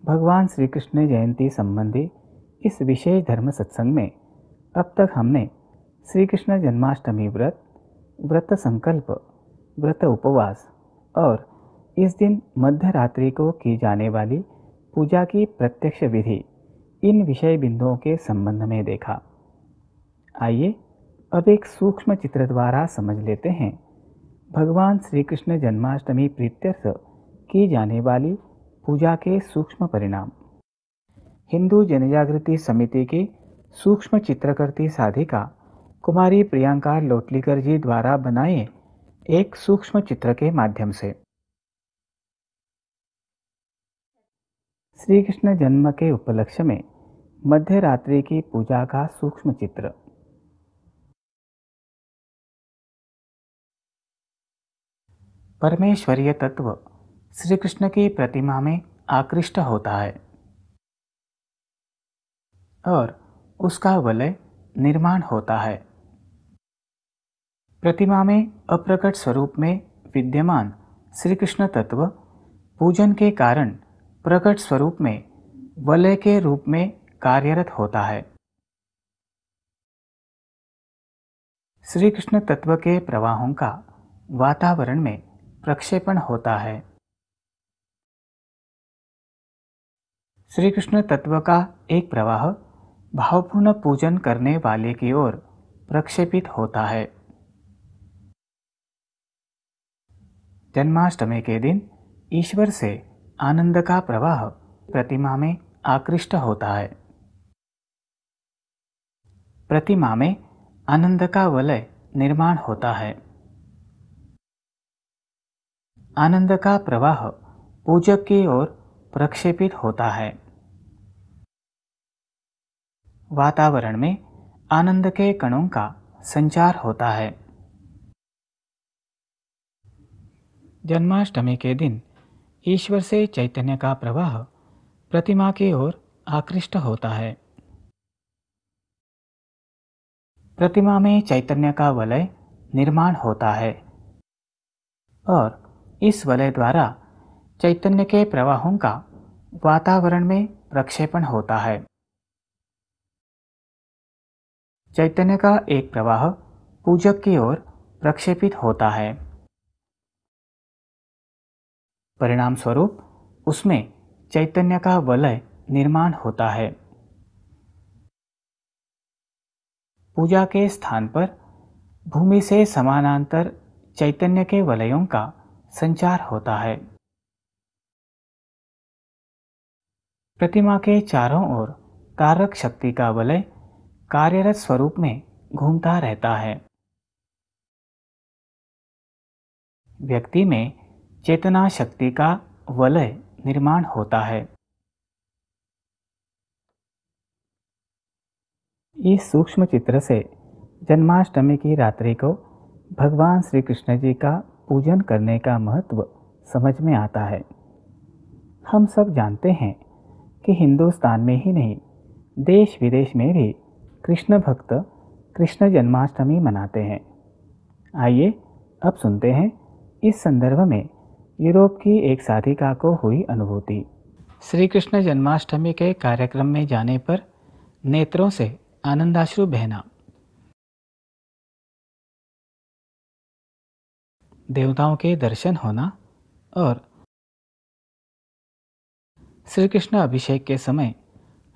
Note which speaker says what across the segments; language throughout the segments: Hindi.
Speaker 1: भगवान श्री कृष्ण जयंती संबंधी इस विशेष धर्म सत्संग में अब तक हमने श्री कृष्ण जन्माष्टमी व्रत, व्रत संकल्प, व्रत उपवास और इस दिन मध्य रात्रि को की जाने वाली पूजा की प्रत्यक्ष विधि, इन विषय बिंदुओं के संबंध में देखा। आइए अब एक सूक्ष्म चित्र द्वारा समझ लेते हैं भगवान श्री कृष्ण जन्माष्टमी प्रीत्यर्थ की जाने वाली पूजा के सूक्ष्म परिणाम। हिंदू जनजागृति समिति की सूक्ष्म चित्रकृति साधिका कुमारी प्रियंका लोटलीकर जी द्वारा बनाए एक सूक्ष्म चित्र के माध्यम से श्री कृष्ण जन्म के उपलक्ष्य में मध्य रात्रि की पूजा का सूक्ष्म चित्र। परमेश्वरीय तत्व श्री कृष्ण की प्रतिमा में आकृष्ट होता है और उसका वलय निर्माण होता है। प्रतिमा में अप्रकट स्वरूप में विद्यमान श्री कृष्ण तत्व पूजन के कारण प्रकट स्वरूप में वलय के रूप में कार्यरत होता है। श्री कृष्ण तत्व के प्रवाहों का वातावरण में प्रक्षेपण होता है। श्री कृष्ण तत्व का एक प्रवाह भावपूर्ण पूजन करने वाले की ओर प्रक्षेपित होता है। जन्माष्टमी के दिन ईश्वर से आनंद का प्रवाह प्रतिमा में आकृष्ट होता है। प्रतिमा में आनंद का वलय निर्माण होता है। आनंद का प्रवाह पूजक की ओर प्रक्षेपित होता है। वातावरण में आनंद के कणों का संचार होता है। जन्माष्टमी के दिन ईश्वर से चैतन्य का प्रवाह प्रतिमा की ओर आकृष्ट होता है। प्रतिमा में चैतन्य का वलय निर्माण होता है और इस वलय द्वारा चैतन्य के प्रवाहों का वातावरण में प्रक्षेपण होता है। चैतन्य का एक प्रवाह पूजक की ओर प्रक्षेपित होता है। परिणाम स्वरूप उसमें चैतन्य का वलय निर्माण होता है। पूजा के स्थान पर भूमि से समानांतर चैतन्य के वलयों का संचार होता है। प्रतिमा के चारों ओर कारक शक्ति का वलय कार्यरत स्वरूप में घूमता रहता है। व्यक्ति में चेतना शक्ति का वलय निर्माण होता है। इस सूक्ष्म चित्र से जन्माष्टमी की रात्रि को भगवान श्री कृष्ण जी का पूजन करने का महत्व समझ में आता है। हम सब जानते हैं कि हिंदुस्तान में ही नहीं, देश विदेश में भी कृष्ण भक्त कृष्ण जन्माष्टमी मनाते हैं। आइए अब सुनते हैं इस संदर्भ में यूरोप की एक साधिका को हुई अनुभूति। श्री कृष्ण जन्माष्टमी के कार्यक्रम में जाने पर नेत्रों से आनंदाश्रु बहना। देवताओं के दर्शन होना और श्री कृष्ण अभिषेक के समय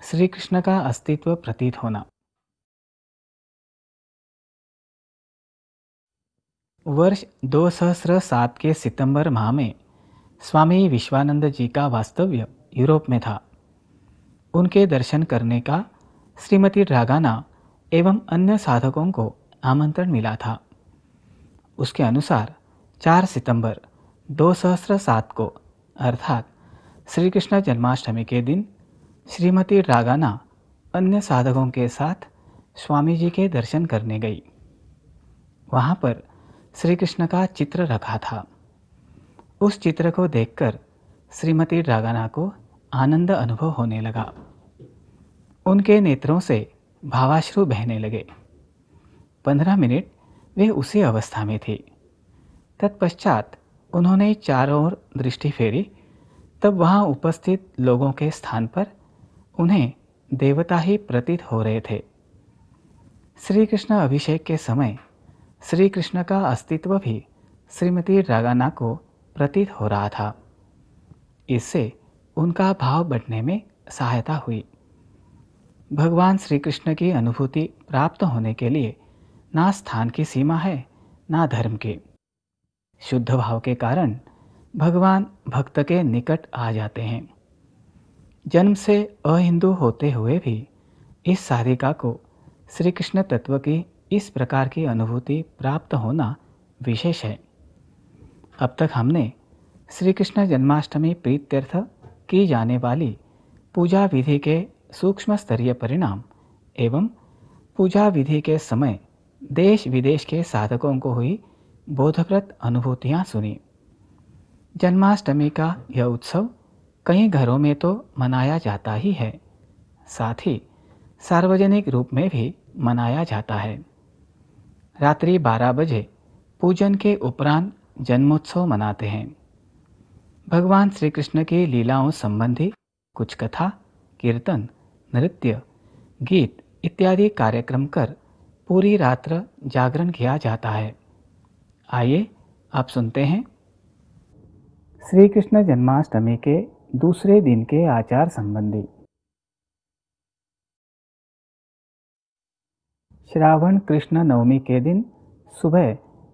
Speaker 1: श्री कृष्ण का अस्तित्व प्रतीत होना। वर्ष 2007 के सितंबर माह में स्वामी विश्वानंद जी का वास्तव्य यूरोप में था। उनके दर्शन करने का श्रीमती ड्रागाना एवं अन्य साधकों को आमंत्रण मिला था। उसके अनुसार 4 सितंबर 2007 को अर्थात श्री कृष्ण जन्माष्टमी के दिन श्रीमती ड्रागाना अन्य साधकों के साथ स्वामी जी के दर्शन करने गई। वहाँ पर श्री कृष्ण का चित्र रखा था। उस चित्र को देखकर श्रीमती ड्रागाना को आनंद अनुभव होने लगा। उनके नेत्रों से भावाश्रु बहने लगे। 15 मिनट वे उसी अवस्था में थी। तत्पश्चात उन्होंने चारों ओर दृष्टि फेरी तब वहाँ उपस्थित लोगों के स्थान पर उन्हें देवता ही प्रतीत हो रहे थे। श्री कृष्ण अभिषेक के समय श्री कृष्ण का अस्तित्व भी श्रीमती ड्रागाना को प्रतीत हो रहा था। इससे उनका भाव बढ़ने में सहायता हुई। भगवान श्री कृष्ण की अनुभूति प्राप्त होने के लिए ना स्थान की सीमा है ना धर्म की। शुद्ध भाव के कारण भगवान भक्त के निकट आ जाते हैं। जन्म से अहिंदू होते हुए भी इस साधिका को श्री कृष्ण तत्व की इस प्रकार की अनुभूति प्राप्त होना विशेष है। अब तक हमने श्री कृष्ण जन्माष्टमी प्रीत्यर्थ की जाने वाली पूजा विधि के सूक्ष्म स्तरीय परिणाम एवं पूजा विधि के समय देश विदेश के साधकों को हुई बोधप्रद अनुभूतियाँ सुनी। जन्माष्टमी का यह उत्सव कई घरों में तो मनाया जाता ही है, साथ ही सार्वजनिक रूप में भी मनाया जाता है। रात्रि 12 बजे पूजन के उपरांत जन्मोत्सव मनाते हैं। भगवान श्री कृष्ण की लीलाओं संबंधी कुछ कथा, कीर्तन, नृत्य, गीत इत्यादि कार्यक्रम कर पूरी रात्र जागरण किया जाता है। आइए आप सुनते हैं श्री कृष्ण जन्माष्टमी के दूसरे दिन के आचार संबंधी। श्रावण कृष्ण नवमी के दिन सुबह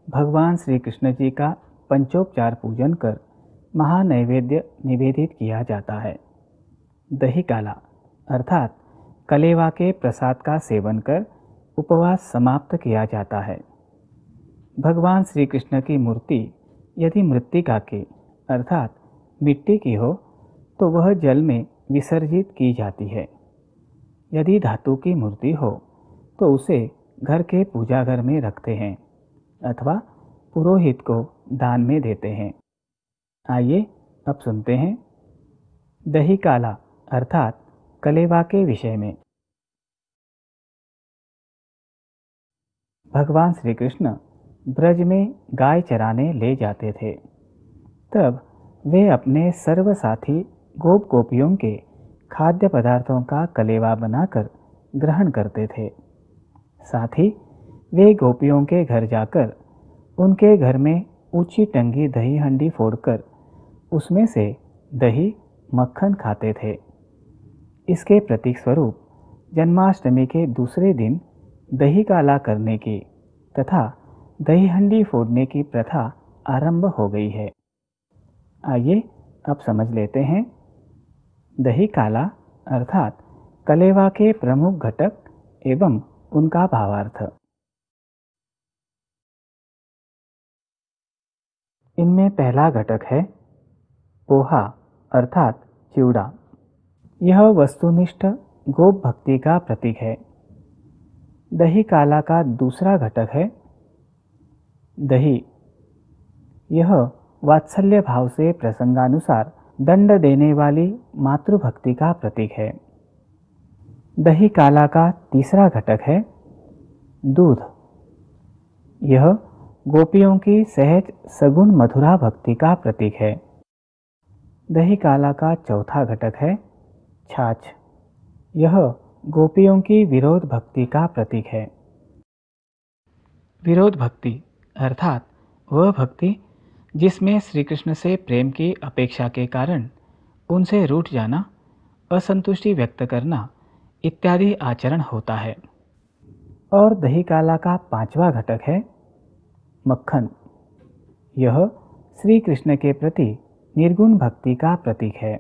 Speaker 1: भगवान श्री कृष्ण जी का पंचोपचार पूजन कर महानैवेद्य निवेदित किया जाता है। दही काला अर्थात कलेवा के प्रसाद का सेवन कर उपवास समाप्त किया जाता है। भगवान श्री कृष्ण की मूर्ति यदि मृत्तिका की अर्थात मिट्टी की हो तो वह जल में विसर्जित की जाती है। यदि धातु की मूर्ति हो तो उसे घर के पूजा घर में रखते हैं अथवा पुरोहित को दान में देते हैं। आइए अब सुनते हैं दही काला अर्थात कलेवा के विषय में। भगवान श्री कृष्ण ब्रज में गाय चराने ले जाते थे। तब वे अपने सर्व साथी गोप गोपियों के खाद्य पदार्थों का कलेवा बनाकर ग्रहण करते थे। साथ ही वे गोपियों के घर जाकर उनके घर में ऊंची टंगी दही हंडी फोड़कर उसमें से दही मक्खन खाते थे। इसके प्रतीक स्वरूप जन्माष्टमी के दूसरे दिन दही काला करने की तथा दही हंडी फोड़ने की प्रथा आरंभ हो गई है। आइए अब समझ लेते हैं दही काला अर्थात कलेवा के प्रमुख घटक एवं उनका भावार्थ। इनमें पहला घटक है पोहा अर्थात चिवड़ा। यह वस्तुनिष्ठ गोप भक्ति का प्रतीक है। दही काला का दूसरा घटक है दही। यह वात्सल्य भाव से प्रसंगानुसार दंड देने वाली मातृभक्ति का प्रतीक है। दही काला का तीसरा घटक है दूध। यह गोपियों की सहज सगुण मधुरा भक्ति का प्रतीक है। दही काला का चौथा घटक है छाछ। यह गोपियों की विरोध भक्ति का प्रतीक है। विरोध भक्ति अर्थात वह भक्ति जिसमें श्री कृष्ण से प्रेम की अपेक्षा के कारण उनसे रूठ जाना, असंतुष्टि व्यक्त करना इत्यादि आचरण होता है। और दही काला का पांचवा घटक है मक्खन। यह श्री कृष्ण के प्रति निर्गुण भक्ति का प्रतीक है।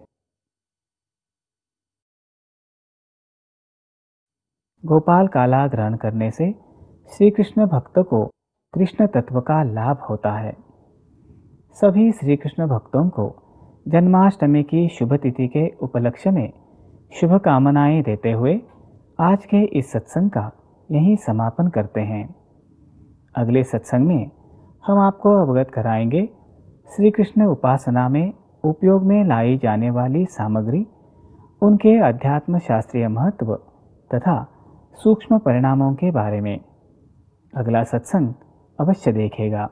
Speaker 1: गोपाल काला ग्रहण करने से श्री कृष्ण भक्त को कृष्ण तत्व का लाभ होता है। सभी श्री कृष्ण भक्तों को जन्माष्टमी की शुभ तिथि के उपलक्ष्य में शुभकामनाएं देते हुए आज के इस सत्संग का यहीं समापन करते हैं। अगले सत्संग में हम आपको अवगत कराएंगे श्री कृष्ण उपासना में उपयोग में लाई जाने वाली सामग्री, उनके अध्यात्म शास्त्रीय महत्व तथा सूक्ष्म परिणामों के बारे में। अगला सत्संग अवश्य देखिएगा।